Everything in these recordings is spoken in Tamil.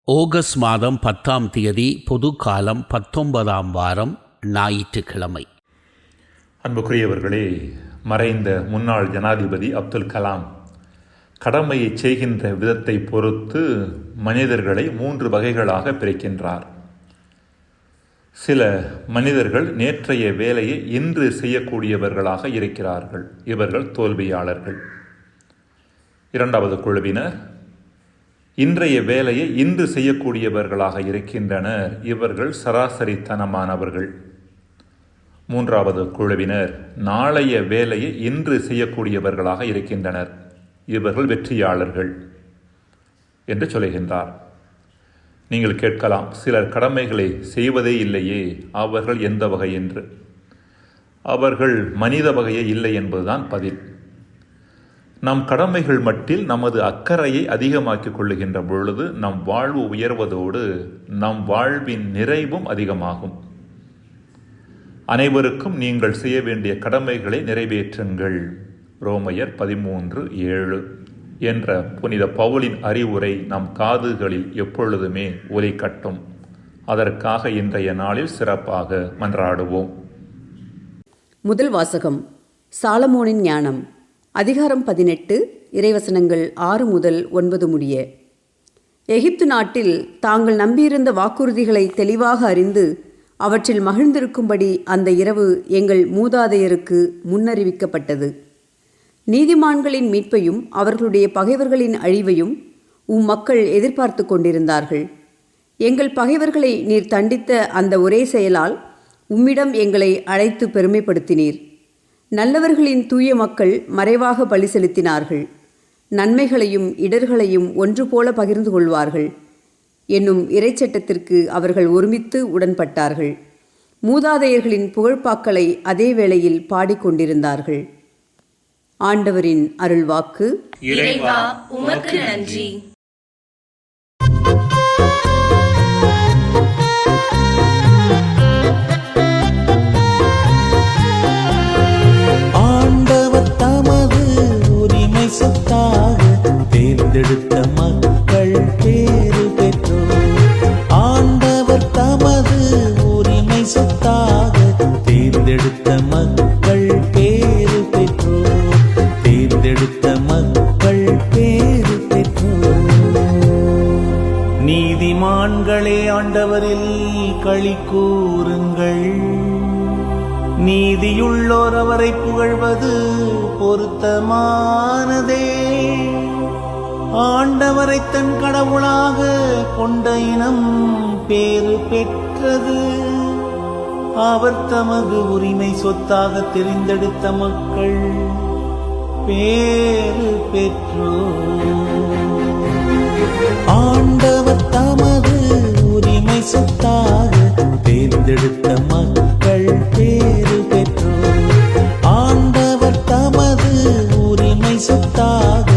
ஆகஸ்ட் மாதம் 10ஆம் தேதி பொது காலம் 19ஆம் வாரம் ஞாயிற்றுக்கிழமை. அன்புக்குரியவர்களே, மறைந்த முன்னாள் ஜனாதிபதி அப்துல் கலாம் கடமையை செய்கின்ற விதத்தை பொறுத்து மனிதர்களை 3 வகைகளாக பிரிக்கின்றார். சில மனிதர்கள் நேற்றைய வேலையை இன்று செய்யக்கூடியவர்களாக இருக்கிறார்கள். இவர்கள் தோல்வியாளர்கள். 2வது குழுவினர் இன்றைய வேலையை இன்று செய்யக்கூடியவர்களாக இருக்கின்றனர். இவர்கள் சராசரித்தனமானவர்கள். 3வது குழுவினர் நாளைய வேலையை இன்று செய்யக்கூடியவர்களாக இருக்கின்றனர். இவர்கள் வெற்றியாளர்கள் என்று சொல்லுகின்றார். நீங்கள் கேட்கலாம், சிலர் கடமைகளை செய்வதே இல்லையே, அவர்கள் எந்த வகை என்று. அவர்கள் மனித வகையே இல்லை என்பதுதான் பதில். நம் கடமைகள் மட்டில் நமது அக்கறையை அதிகமாக்கிக் கொள்ளுகின்ற பொழுது நம் வாழ்வு உயர்வதோடு நம் வாழ்வின் நிறைவும் அதிகமாகும். அனைவருக்கும் நீங்கள் செய்ய வேண்டிய கடமைகளை நிறைவேற்றுங்கள். ரோமையர் 13:7 என்ற புனித பவுலின் அறிவுரை நம் காதுகளில் எப்பொழுதுமே ஒலிக்கட்டும். அதற்காக இன்றைய நாளில் சிறப்பாக மன்றாடுவோம். முதல் வாசகம் சாலமோனின் ஞானம், அதிகாரம் 18, இறைவசனங்கள் 6 முதல் 9 முடிய. எகிப்து நாட்டில் தாங்கள் நம்பியிருந்த வாக்குறுதிகளை தெளிவாக அறிந்து அவற்றில் மகிழ்ந்திருக்கும்படி அந்த இரவு எங்கள் மூதாதையருக்கு முன்னறிவிக்கப்பட்டது. நீதிமான்களின் மீட்பையும் அவர்களுடைய பகைவர்களின் அழிவையும் மக்கள் எதிர்பார்த்து கொண்டிருந்தார்கள். எங்கள் பகைவர்களை நீர் தண்டித்த அந்த ஒரே செயலால் உம்மிடம் எங்களை அழைத்து பெருமைப்படுத்தினீர். நல்லவர்களின் தூய மக்கள் மறைவாக பலி செலுத்தினார்கள். நன்மைகளையும் இடர்களையும் ஒன்று போல பகிர்ந்து கொள்வார்கள் என்னும் இறைச்சட்டத்திற்கு அவர்கள் ஒருமித்து உடன்பட்டார்கள். மூதாதையர்களின் புகழ்பாக்களை அதே வேளையில் பாடிக்கொண்டிருந்தார்கள். ஆண்டவரின் அருள்வாக்கு. இறைவா, உமக்கு நன்றி. தேர்ந்தெடுத்த மக்கள் பேறு பெற்றோர். ஆண்டவர் தமது உரிமை சொத்தாக தேர்ந்தெடுத்த மக்கள் பேறு பெற்றோர். தேர்ந்தெடுத்த மக்கள் பேறு பெற்றோர். நீதிமான்களே, ஆண்டவரில் களி கூறுங்கள். நீதியுள்ளோர் அவரை புகழ்வது பொருத்தமானதே. ஆண்டவரை தன் கடவுளாக கொண்ட இனம் பேறு பெற்றது. அவர் தமது உரிமை சொத்தாக தெரிந்தெடுத்த மக்கள் பேறு பெற்றோர். ஆண்டவர் தமது உரிமை சொத்தாக தேர்ந்தெடுத்த மக்கள் பேறு பெற்றோர். ஆண்டவர் தமது உரிமை சொத்தாக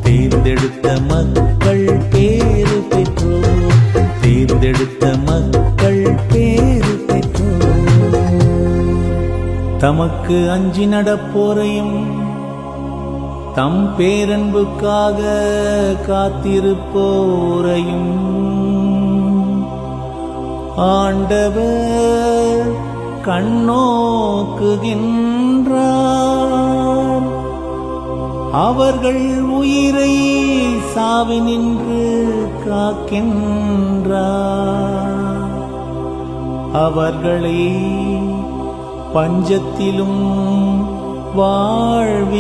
தேர்ந்தெடுத்த மக்கள் பேறு பெற்றோர். தேர்ந்தெடுத்த மக்கள் பேறு பெற்றோர். தமக்கு அஞ்சி நடப்போரையும் தம் பேரன்புக்காக காத்திருப்போரையும் ஆண்டவர் கண்ணோக்குகின்றார். அவர்கள் உயிரை சாவினின்று காக்கின்றார். அவர்களை பஞ்சத்திலும் வாழ்விக்கின்றார்.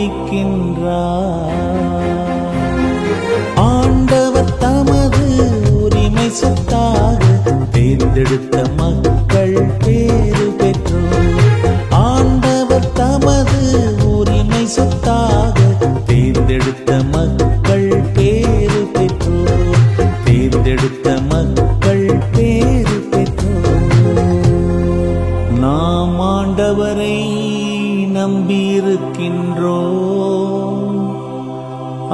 ஆண்டவர் தமது உரிமை சொத்தாக தேர்ந்தெடுத்த மக்கள் பேறு பெற்றோர். ஆண்டவர் தமது உரிமை சொத்தாக தேர்ந்தெடுத்த மக்கள் பேறு பெற்றோர். தேர்ந்தெடுத்த மக்கள் பேறு பெற்றோர். நாம் ஆண்டவரை நம்பியிருக்கின்றோம்.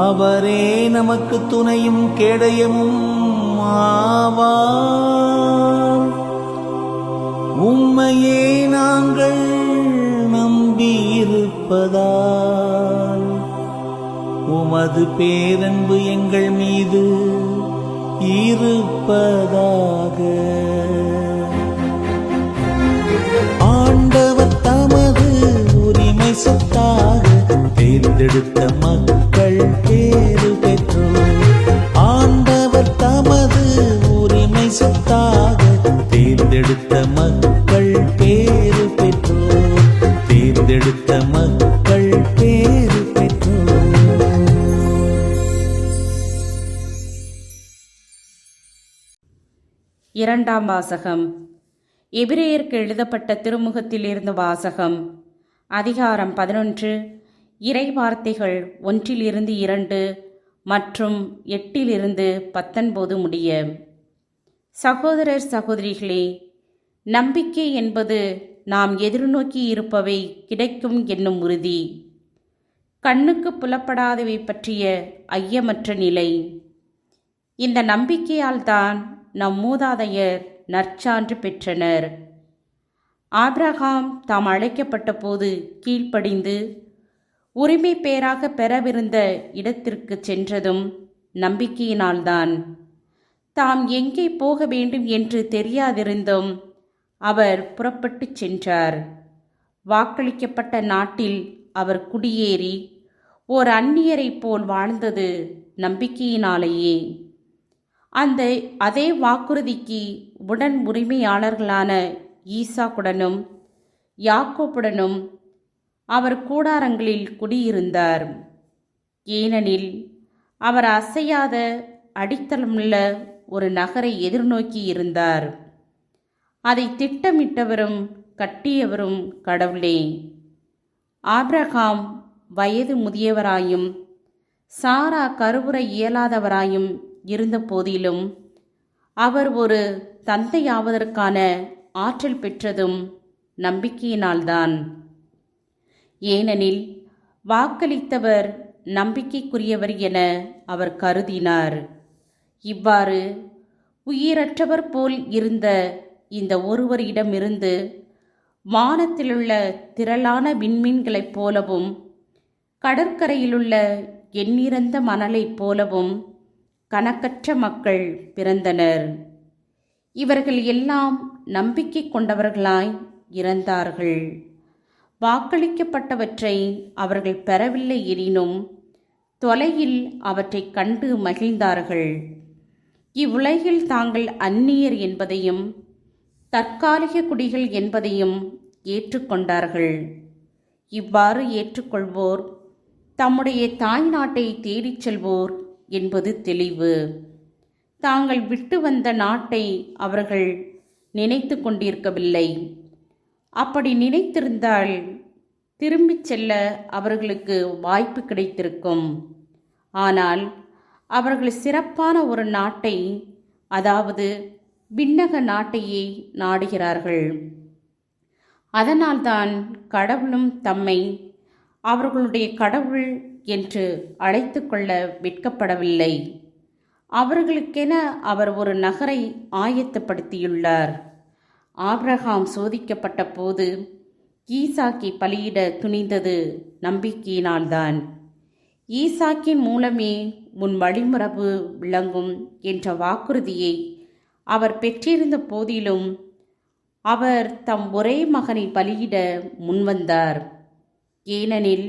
அவரே நமக்கு துணையும் கேடயமும் ஆவார். உம்மையே நாங்கள் நம்பியிருப்பதால் உமது பேரன்பு எங்கள் மீது இருப்பதாக. ஆண்டவர் தமது உரிமை சொத்தாக தேர்ந்தெடுத்த மக்கள் பேறு பெற்றோர். ஆண்டவர் தமது உரிமை சொத்தாக தேர்ந்தெடுத்த மக்கள் பேறு பெற்றோர். தேர்ந்தெடுத்த மக்கள் பேறு பெற்றோர். இரண்டாம் வாசகம். எபிரேயருக்கு எழுதப்பட்ட திருமுகத்தில் இருந்து வாசகம். அதிகாரம் 11, இறை வார்த்தைகள் 1-2 மற்றும் 8-19 முடிய. சகோதரர் சகோதரிகளே, நம்பிக்கை என்பது நாம் எதிர்நோக்கி இருப்பவை கிடைக்கும் என்னும் உறுதி, கண்ணுக்கு புலப்படாதவை பற்றிய ஐயமற்ற நிலை. இந்த நம்பிக்கையால் தான் நம் மூதாதையர் நற்சான்று பெற்றனர். ஆபிரகாம் தாம் அழைக்கப்பட்ட போது கீழ்ப்படிந்து உரிமை பேராக பெறவிருந்த இடத்திற்கு சென்றதும் நம்பிக்கையினால்தான். தாம் எங்கே போக வேண்டும் என்று தெரியாதிருந்தும் அவர் புறப்பட்டுச் சென்றார். வாக்களிக்கப்பட்ட நாட்டில் அவர் குடியேறி ஓர் அந்நியரைப் போல் வாழ்ந்தது நம்பிக்கையினாலேயே. அதே வாக்குறுதிக்கு உடன் உரிமையாளர்களான ஈசாக்குடனும் யாக்கோப்புடனும் அவர் கூடாரங்களில் குடியிருந்தார். ஏனெனில் அவர் அசையாத அடித்தளமுள்ள ஒரு நகரை எதிர்நோக்கி இருந்தார். அதை திட்டமிட்டவரும் கட்டியவரும் கடவுளே. ஆபிரகாம் வயது முதியவராயும் சாரா கருவுற இயலாதவராயும் இருந்த போதிலும் அவர் ஒரு தந்தையாவதற்கான ஆற்றல் பெற்றதும் நம்பிக்கையினால்தான். ஏனெனில் வாக்களித்தவர் நம்பிக்கைக்குரியவர் என அவர் கருதினார். இவ்வாறு உயிரற்றவர் போல் இருந்த இந்த ஒருவரிடமிருந்து வானத்திலுள்ள திரளான விண்மீன்களைப் போலவும் கடற்கரையிலுள்ள எண்ணிறந்த மணலைப் போலவும் கணக்கற்ற மக்கள் பிறந்தனர். இவர்கள் எல்லாம் நம்பிக்கை கொண்டவர்களாய் இறந்தார்கள். வாக்களிக்கப்பட்டவற்றை அவர்கள் பெறவில்லை எனினும் தொலையில் அவற்றை கண்டு மகிழ்ந்தார்கள். இவ்வுலகில் தாங்கள் அந்நியர் என்பதையும் தற்காலிக குடிகள் என்பதையும் ஏற்றுக்கொண்டார்கள். இவ்வாறு ஏற்றுக்கொள்வோர் தம்முடைய தாய் நாட்டை தேடிச் செல்வோர் என்பது தெளிவு. தாங்கள் விட்டு வந்த நாட்டை அவர்கள் நினைத்து கொண்டிருக்கவில்லை. அப்படி நினைத்திருந்தால் திரும்பிச் செல்ல அவர்களுக்கு வாய்ப்பு கிடைத்திருக்கும். ஆனால் அவர்கள் சிறப்பான ஒரு நாட்டை, அதாவது விண்ணக நாட்டையே நாடுகிறார்கள். அதனால்தான் கடவுளும் தம்மை அவர்களுடைய கடவுள் என்று அழைத்து கொள்ள வெட்கப்படவில்லை. அவர்களுக்கென அவர் ஒரு நகரை ஆயத்தப்படுத்தியுள்ளார். ஆபிரகாம் சோதிக்கப்பட்ட போது ஈசாக்கை பலியிட துணிந்தது நம்பிக்கையினால்தான். ஈசாக்கின் மூலமே உன் வழிமரபு விளங்கும் என்ற வாக்குறுதியை அவர் பெற்றிருந்த போதிலும் அவர் தம் ஒரே மகனை பலியிட முன்வந்தார். ஏனெனில்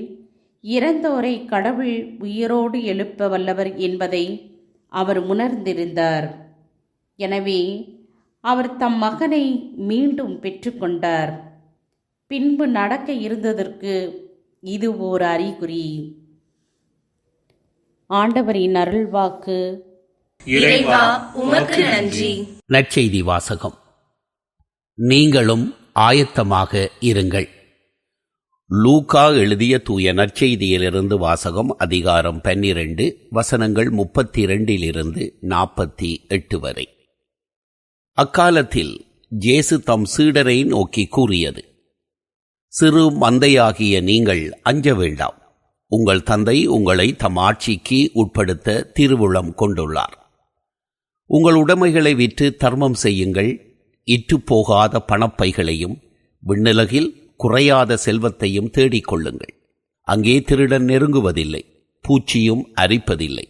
இறந்தோரை கடவுள் உயிரோடு எழுப்ப வல்லவர் என்பதை அவர் உணர்ந்திருந்தார். எனவே அவர் தம் மகனை மீண்டும் பெற்றுக்கொண்டார். பின்பு நடக்க இருந்ததற்கு இது ஓர் அறிகுறி. ஆண்டவரின் அருள்வாக்கு. இறைவா உமக்கு நன்றி. நற்செய்தி வாசகம். நீங்களும் ஆயத்தமாக இருங்கள். லூக்கா எழுதிய தூய நற்செய்தியிலிருந்து வாசகம். அதிகாரம் 12 வசனங்கள் 32-48 வரை. அக்காலத்தில் இயேசு தம் சீடரை நோக்கி கூறியது: சிறு மந்தையாகிய நீங்கள் அஞ்ச வேண்டாம். உங்கள் தந்தை உங்களை தம் ஆட்சிக்கு உட்படுத்த திருவுளம் கொண்டுள்ளார். உங்கள் உடைமைகளை விற்று தர்மம் செய்யுங்கள். இற்றுப்போகாத பணப்பைகளையும் விண்ணுலகில் குறையாத செல்வத்தையும் தேடிக்கொள்ளுங்கள். அங்கே திருடன் நெருங்குவதில்லை, பூச்சியும் அரிப்பதில்லை.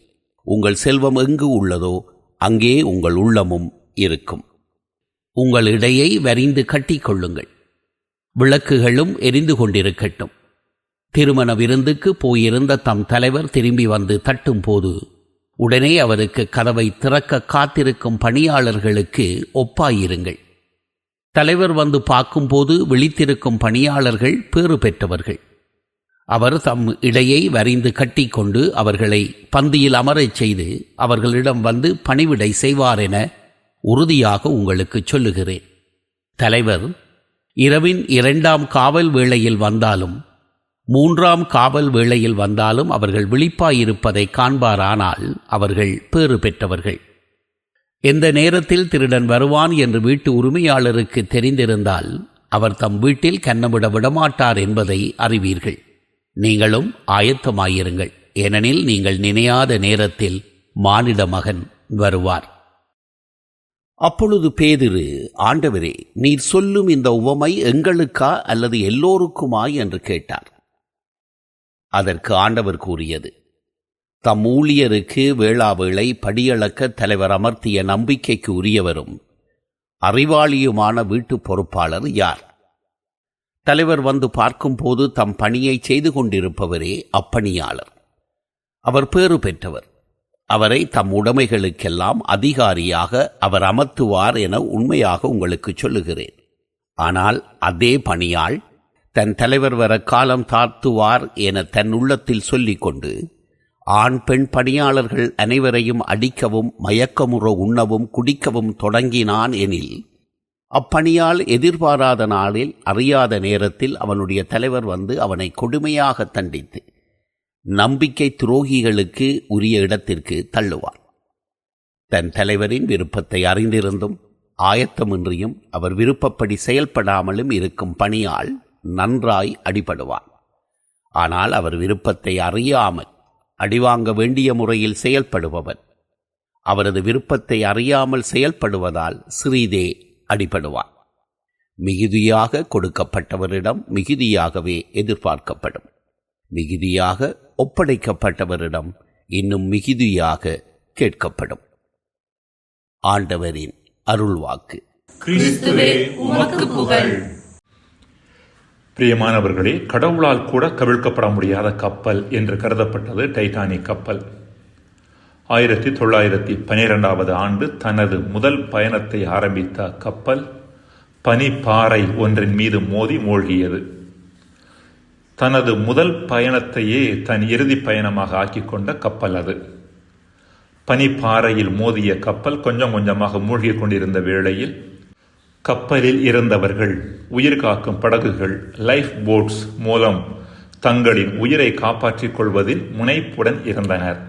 உங்கள் செல்வம் எங்கு உள்ளதோ அங்கே உங்கள் உள்ளமும் இருக்கும். உங்கள் இடையை வரிந்து கட்டிக்கொள்ளுங்கள். விளக்குகளும் எரிந்து கொண்டிருக்கட்டும். திருமண விருந்துக்கு போயிருந்த தம் தலைவர் திரும்பி வந்து தட்டும் போது உடனே அவருக்கு கதவை திறக்க காத்திருக்கும் பணியாளர்களுக்கு ஒப்பாயிருங்கள். தலைவர் வந்து பார்க்கும்போது விழித்திருக்கும் பணியாளர்கள் பேறு பெற்றவர்கள். அவர் தம் இடையை வரிந்து கட்டிக்கொண்டு அவர்களை பந்தியில் அமரச் செய்து அவர்களிடம் வந்து பணிவிடை செய்வார் என உறுதியாக உங்களுக்கு சொல்லுகிறேன். தலைவர் இரவின் 2ஆம் காவல் வேளையில் வந்தாலும் 3ஆம் காவல் வேளையில் வந்தாலும் அவர்கள் விழிப்பாயிருப்பதை காண்பாரானால் அவர்கள் பேறு பெற்றவர்கள். எந்த நேரத்தில் திருடன் வருவான் என்று வீட்டு உரிமையாளருக்கு தெரிந்திருந்தால் அவர் தம் வீட்டில் கன்னமிட விடமாட்டார் என்பதை அறிவீர்கள். நீங்களும் ஆயத்தமாயிருங்கள், ஏனெனில் நீங்கள் நினையாத நேரத்தில் மானிட மகன் வருவார். அப்பொழுது பேதுரு, ஆண்டவரே, நீர் சொல்லும் இந்த உவமை எங்களுக்கா அல்லது எல்லோருக்குமா என்று கேட்டார். அதற்கு ஆண்டவர் கூறியது, தம் ஊழியருக்கு வேளாவேளை படியளக்க தலைவர் அமர்த்திய நம்பிக்கைக்கு உரியவரும் அறிவாளியுமான வீட்டு பொறுப்பாளர் யார்? தலைவர் வந்து பார்க்கும்போது தம் பணியை செய்து கொண்டிருப்பவரே அப்பணியாளர். அவர் பேறு பெற்றவர். அவரை தம் உடைமைகளுக்கெல்லாம் அதிகாரியாக அவர் அமர்த்துவார் என உண்மையாக உங்களுக்கு சொல்லுகிறேன். ஆனால் அதே பணியாள் தன் தலைவர் வர காலம் தாழ்த்துவார் என தன் உள்ளத்தில் சொல்லிக்கொண்டு ஆண் பெண் பணியாளர்கள் அனைவரையும் அடிக்கவும் மயக்கமுற உண்ணவும் குடிக்கவும் தொடங்கினான் எனில், அப்பணியால் எதிர்பாராத நாளில் அறியாத நேரத்தில் அவனுடைய தலைவர் வந்து அவனை கொடுமையாக தண்டித்து நம்பிக்கை துரோகிகளுக்கு உரிய இடத்திற்கு தள்ளுவான். தன் தலைவரின் விருப்பத்தை அறிந்திருந்தும் ஆயத்தமின்றியும் அவர் விருப்பப்படி செயல்படாமலும் இருக்கும் பணியால் நன்றாய் அடிபடுவான். ஆனால் அவர் விருப்பத்தை அறியாமல் அடிவாங்க வேண்டிய முறையில் செயல்படுபவன் அவரது விருப்பத்தை அறியாமல் செயல்படுவதால் சிறிதே அடிபடுவான். மிகுதியாக கொடுக்கப்பட்டவரிடம் மிகுதியாகவே எதிர்பார்க்கப்படும். மிகுதியாக ஒப்படைக்கப்பட்டவரிடம் இன்னும் மிகுதியாக கேட்கப்படும். ஆண்டவரின் அருள்வாக்கு. கிறிஸ்துவே உமக்கு புகழ். பிரியமானவர்களே, கடவுளால் கூட கவிழ்க்கப்பட முடியாத கப்பல் என்று கருதப்பட்டது டைட்டானிக் கப்பல். 1912 ஆண்டு தனது முதல் பயணத்தை ஆரம்பித்த கப்பல் பனிப்பாறை ஒன்றின் மீது மோதி மூழ்கியது. தனது முதல் பயணத்தையே தன் இறுதி பயணமாக ஆக்கிக் கொண்ட கப்பல் அது. பனிப்பாறையில் மோதிய கப்பல் கொஞ்சம் கொஞ்சமாக மூழ்கிக் கொண்டிருந்த வேளையில் கப்பலில் இருந்தவர்கள் உயிர் காக்கும் படகுகள், லைஃப் போட்ஸ் மூலம் தங்களின் உயிரை காப்பாற்றிக் கொள்வதில் முனைப்புடன் இருந்தனர்.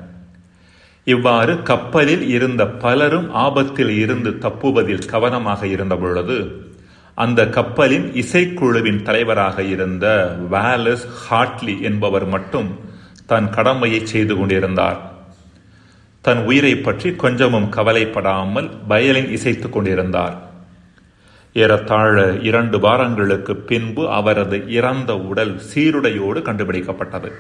இவ்வாறு கப்பலில் இருந்த பலரும் ஆபத்தில் இருந்து தப்புவதில் கவனமாக இருந்த பொழுது அந்த கப்பலின் இசைக்குழுவின் தலைவராக இருந்த வாலஸ் ஹார்ட்லி என்பவர் மட்டும் தன் கடமையை செய்து கொண்டிருந்தார். தன் உயிரை பற்றி கொஞ்சமும் கவலைப்படாமல் வயலின் இசைத்துக் கொண்டிருந்தார். ஏறத்தாழ 2 வாரங்களுக்கு பின்பு அவரது இறந்த உடல் சீருடையோடு கண்டுபிடிக்கப்பட்டது.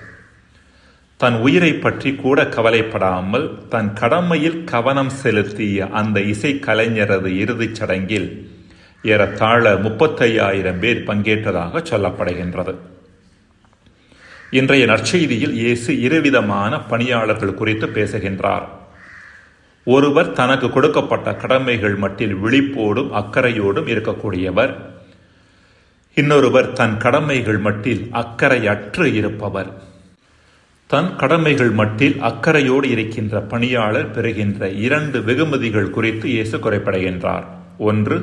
தன் உயிரை பற்றி கூட கவலைப்படாமல் தன் கடமையில் கவனம் செலுத்திய அந்த இசை கலைஞரது இறுதிச் சடங்கில் ஏறத்தாழ 35,000 பேர் பங்கேற்றதாக சொல்லப்படுகின்றது. இன்றைய நற்செய்தியில் இயேசு இருவிதமான பணியாளர்கள் குறித்து பேசுகின்றார். ஒருவர் தனக்கு கொடுக்கப்பட்ட கடமைகள் மட்டில் விழிப்போடும் அக்கறையோடும் இருக்கக்கூடியவர். இன்னொருவர் தன் கடமைகள் மட்டில் அக்கறையற்று இருப்பவர். தன் கடமைகள் மட்டில் அக்கறையோடு இருக்கின்ற பணியாளர் பெறுகின்ற 2 வெகுமதிகள் குறித்து இயேசு குறைபடுகின்றார். ஒன்று,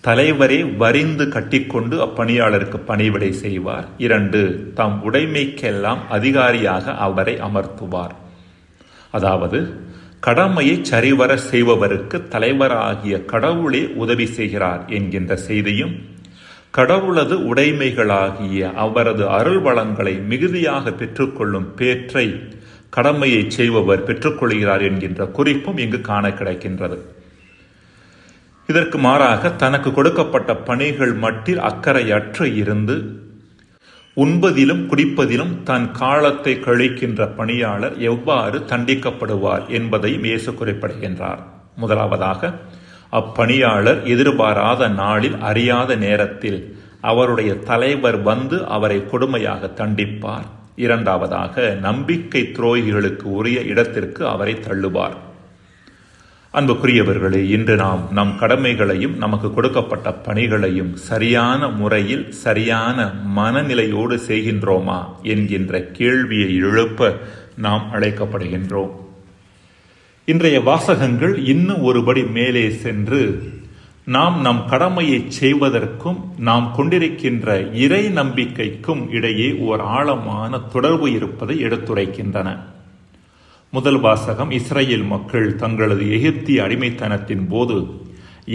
தலைவரே வரிந்து கட்டிக்கொண்டு அப்பணியாளருக்கு பணிவிடை செய்வார். 2, தம் உடைமைக்கெல்லாம் அதிகாரியாக அவரை அமர்த்துவார். அதாவது கடமையை சரிவர செய்பவருக்கு தலைவராகிய கடவுளே உதவி செய்கிறார் என்கின்ற செய்தியும், கடவுளது உடைமைகளாகிய அவரது அருள் வளங்களை மிகுதியாக பெற்றுக்கொள்ளும் பேற்றை கடமையை செய்பவர் பெற்றுக்கொள்கிறார் என்கின்ற குறிப்பும் இங்கு காண கிடைக்கின்றது. இதற்கு மாறாக தனக்கு கொடுக்கப்பட்ட பணிகள் மட்டில் அக்கறையற்று இருந்து உண்பதிலும் குடிப்பதிலும் தன் காலத்தை கழிக்கின்ற பணியாளர் எவ்வாறு தண்டிக்கப்படுவார் என்பதையும் இயேசு குறிப்பிடுகின்றார். முதலாவதாக, அப்பணியாளர் எதிர்பாராத நாளில் அறியாத நேரத்தில் அவருடைய தலைவர் வந்து அவரை கொடுமையாக தண்டிப்பார். இரண்டாவதாக, நம்பிக்கை துரோகிகளுக்கு உரிய இடத்திற்கு அவரை தள்ளுவார். அன்புக்குரியவர்களே, இன்று நாம் நம் கடமைகளையும் நமக்கு கொடுக்கப்பட்ட பணிகளையும் சரியான முறையில் சரியான மனநிலையோடு செய்கின்றோமா என்கின்ற கேள்வியை எழுப்ப நாம் அழைக்கப்படுகின்றோம். இன்றைய வாசகங்கள் இன்னும் ஒருபடி மேலே சென்று நாம் நம் கடமையை செய்வதற்கும் நாம் கொண்டிருக்கின்ற இறை நம்பிக்கைக்கும் இடையே ஒரு ஆழமான தொடர்பு இருப்பதை எடுத்துரைக்கின்றன. முதல் வாசகம் இஸ்ரேல் மக்கள் தங்களது எகிப்திய அடிமைத்தனத்தின் போது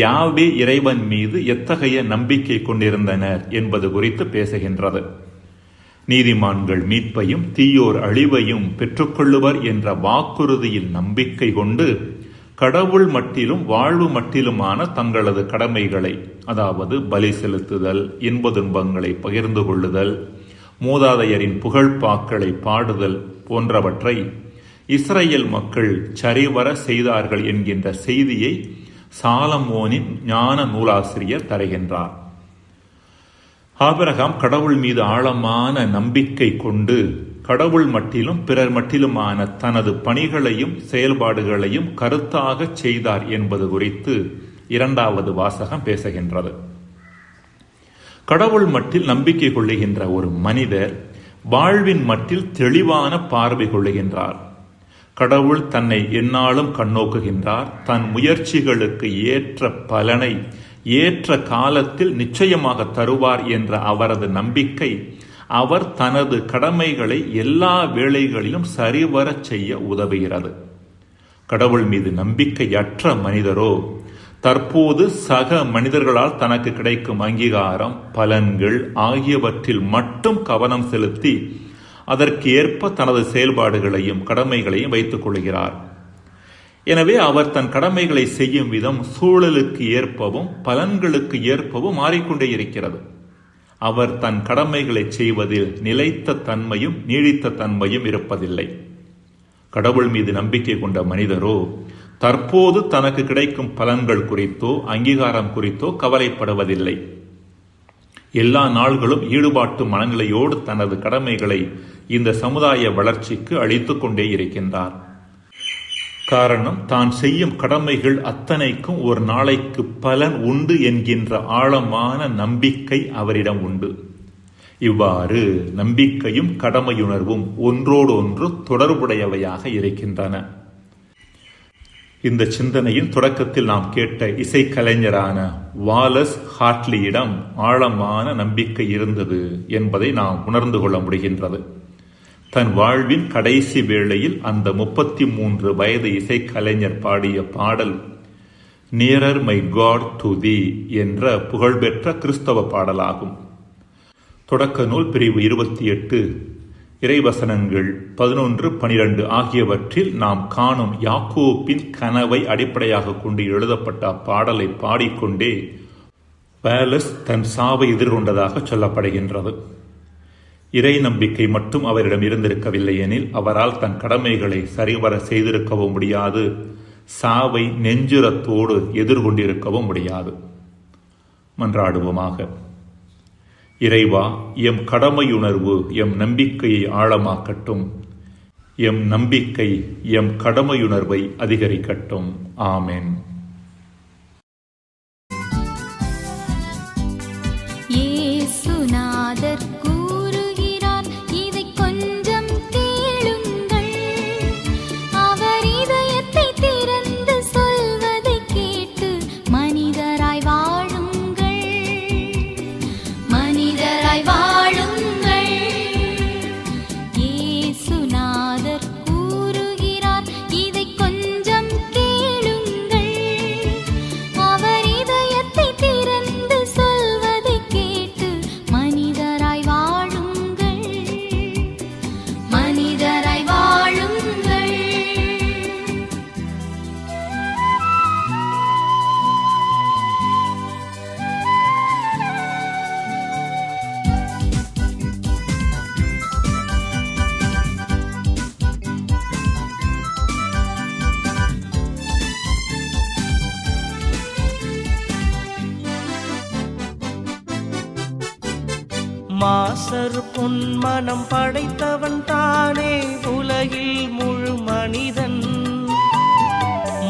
யாவே இறைவன் மீது எத்தகைய நம்பிக்கை கொண்டிருந்தனர் என்பது குறித்து பேசுகின்றது. நீதிமான்கள் மீட்பையும் தீயோர் அழிவையும் பெற்றுக்கொள்ளுவர் என்ற வாக்குறுதியில் நம்பிக்கை கொண்டு கடவுள் மட்டிலும் வாழ்வு மட்டிலுமான தங்களது கடமைகளை, அதாவது பலி செலுத்துதல், இன்ப துன்பங்களை பகிர்ந்து கொள்ளுதல், மூதாதையரின் புகழ்பாக்களை பாடுதல் போன்றவற்றை இஸ்ரேல் மக்கள் சரிவர செய்தார்கள் என்கின்ற செய்தியை சாலமோனின் ஞான நூலாசிரியர் தருகின்றார். ஆபிரகாம் கடவுள் மீது ஆழமான நம்பிக்கை கொண்டு கடவுள் மட்டிலும் பிறர் மட்டிலுமான தனது பணிகளையும் செயல்பாடுகளையும் கருத்தாக செய்தார் என்பது குறித்து இரண்டாவது வாசகம் பேசுகின்றது. கடவுள் மட்டில் நம்பிக்கை கொள்ளுகின்ற ஒரு மனிதர் வாழ்வின் மட்டில் தெளிவான பார்வை கொள்ளுகின்றார். கடவுள் தன்னை எந்நாளும் கண்ணோக்குகின்றார். தன் முயற்சிகளுக்கு ஏற்ற பலனை ஏற்ற காலத்தில் நிச்சயமாக தருவார் என்ற அவரது நம்பிக்கை அவர் தனது கடமைகளை எல்லா வேளைகளிலும் சரிவர செய்ய உதவுகிறது. கடவுள் மீது நம்பிக்கையற்ற மனிதரோ தற்போது சக மனிதர்களால் தனக்கு கிடைக்கும் அங்கீகாரம், பலன்கள் ஆகியவற்றில் மட்டும் கவனம் செலுத்தி அதற்கு ஏற்ப தனது செயல்பாடுகளையும் கடமைகளையும் வைத்துக் கொள்கிறார். எனவே அவர் தன் கடமைகளை செய்யும் விதம் சூழலுக்கு ஏற்பவும் பலன்களுக்கு ஏற்பவும் மாறிக்கொண்டே இருக்கிறது. அவர் தன் கடமைகளை செய்வதில் நிலைத்த தன்மையும் நீடித்த தன்மையும் இருப்பதில்லை. கடவுள் மீது நம்பிக்கை கொண்ட மனிதரோ தற்போது தனக்கு கிடைக்கும் பலன்கள் குறித்தோ அங்கீகாரம் குறித்தோ கவலைப்படுவதில்லை. எல்லா நாள்களும் ஈடுபாட்டு மனநிலையோடு தனது கடமைகளை இந்த சமுதாய வளர்ச்சிக்கு அளித்துக் கொண்டே இருக்கின்றார். காரணம், தான் செய்யும் கடமைகள் அத்தனைக்கும் ஒரு நாளைக்கு பலன் உண்டு என்கின்ற ஆழமான நம்பிக்கை அவரிடம் உண்டு. இவ்வாறு நம்பிக்கையும் கடமையுணர்வும் ஒன்றோடு ஒன்று தொடர்புடையவையாக இருக்கின்றன. இந்த சிந்தனையின் தொடக்கத்தில் நாம் கேட்ட இசைக்கலைஞரான வாலஸ் ஹார்ட்லியிடம் ஆழமான நம்பிக்கை இருந்தது என்பதை நாம் உணர்ந்து கொள்ள முடிகின்றது. தன் வாழ்வின் கடைசி வேளையில் அந்த 33 வயது இசைக்கலைஞர் பாடிய பாடல் nearer my God to thee என்ற புகழ்பெற்ற கிறிஸ்தவ பாடலாகும். தொடக்க நூல் பிரிவு 28 இறைவசனங்கள் 11-12 ஆகியவற்றில் நாம் காணும் யாக்கோப்பின் கனவை அடிப்படையாக கொண்டு எழுதப்பட்ட அப்பாடலை பாடிக்கொண்டே வாலஸ் தன் சாவை எதிர்கொண்டதாக சொல்லப்படுகின்றது. இறை நம்பிக்கை மட்டும் அவரிடம் இருந்திருக்கவில்லை எனில் அவரால் தன் கடமைகளை சரிவர செய்திருக்கவும் முடியாது, சாவை நெஞ்சுரத்தோடு எதிர்கொண்டிருக்கவும் முடியாது. மன்றாடுவோமாக. இறைவா, எம் கடமையுணர்வு எம் நம்பிக்கையை ஆழமாக்கட்டும். எம் நம்பிக்கை எம் கடமையுணர்வை அதிகரிக்கட்டும். ஆமென். இயேசுநாதர் கூறுகிறார், இதை கொஞ்சம் கேளுங்கள். மாசரு பொன்மனம் படைத்தவன் தானே உலகில் முழு மனிதன்.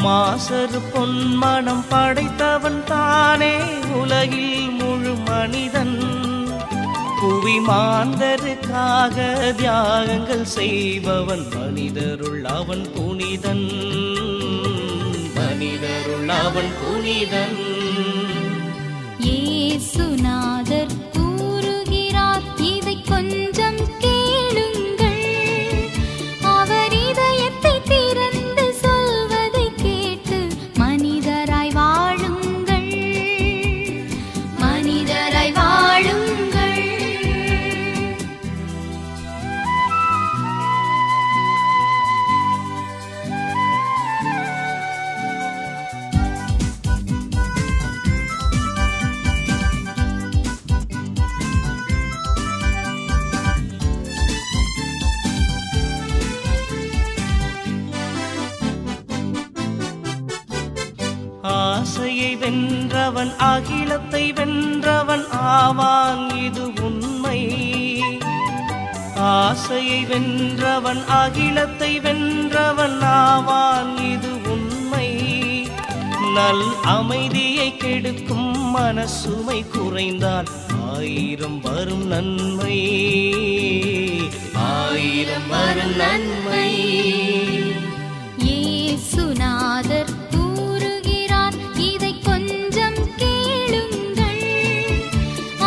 மாசரு பொன்மனம் படைத்தவன் தானே உலகில் முழு மனிதன். புவி மாந்தருக்காக தியாகங்கள் செய்பவன் மனிதருள் அவன் புனிதன். மனிதருள் அவன் புனிதன். இயேசுநாதர் கூறுகிறார், இதை கொஞ்சம் கேளுங்கள். அவர் இதயத்தை திறந்து சொல்வதை கேட்டு மனிதராய் வாழுங்கள். மனிதராய் வாழுங்கள். ஆசையை வென்றவன் அகிலத்தை வென்றவன் ஆவான், இது உண்மை. ஆசையை வென்றவன் அகிலத்தை வென்றவன் ஆவான், இது உண்மை. நல் அமைதியை கெடுக்கும் மனசுமை குறைந்தால் 1000 வரும் நன்மை. 1000 வரும் நன்மை. இயேசுநாதர் கூறுகிறார், இதை கொஞ்சம் கேளுங்கள்.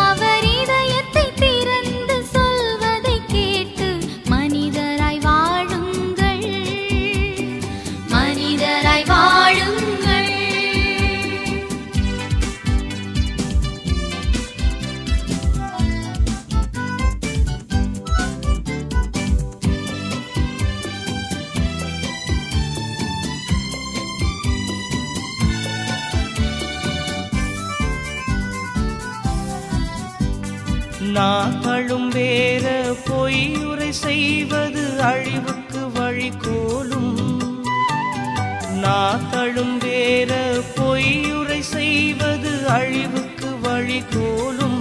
அவர் இதயத்தை திறந்து சொல்வதை கேட்டு மனிதராய் வாழுங்கள். மனிதராய் வாழுங்கள். நாங்களும் வேற பொய்யுரை செய்வது அழிவுக்கு வழிகோலும். நாங்களும் வேற பொய்யுரை செய்வது அழிவுக்கு வழிகோலும்.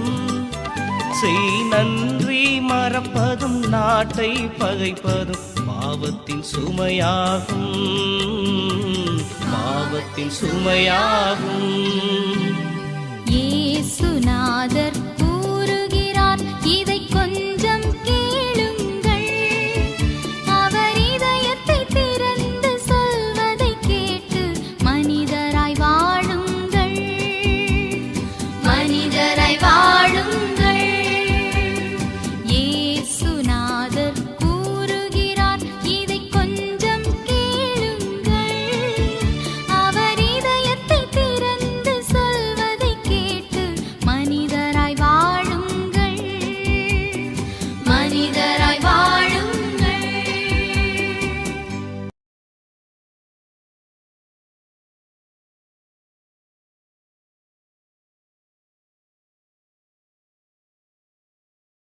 செய் நன்றி மறப்பதும் நாட்டை பகைப்பதும் பாவத்தின் சுமையாகும். பாவத்தின் சுமையாகும்.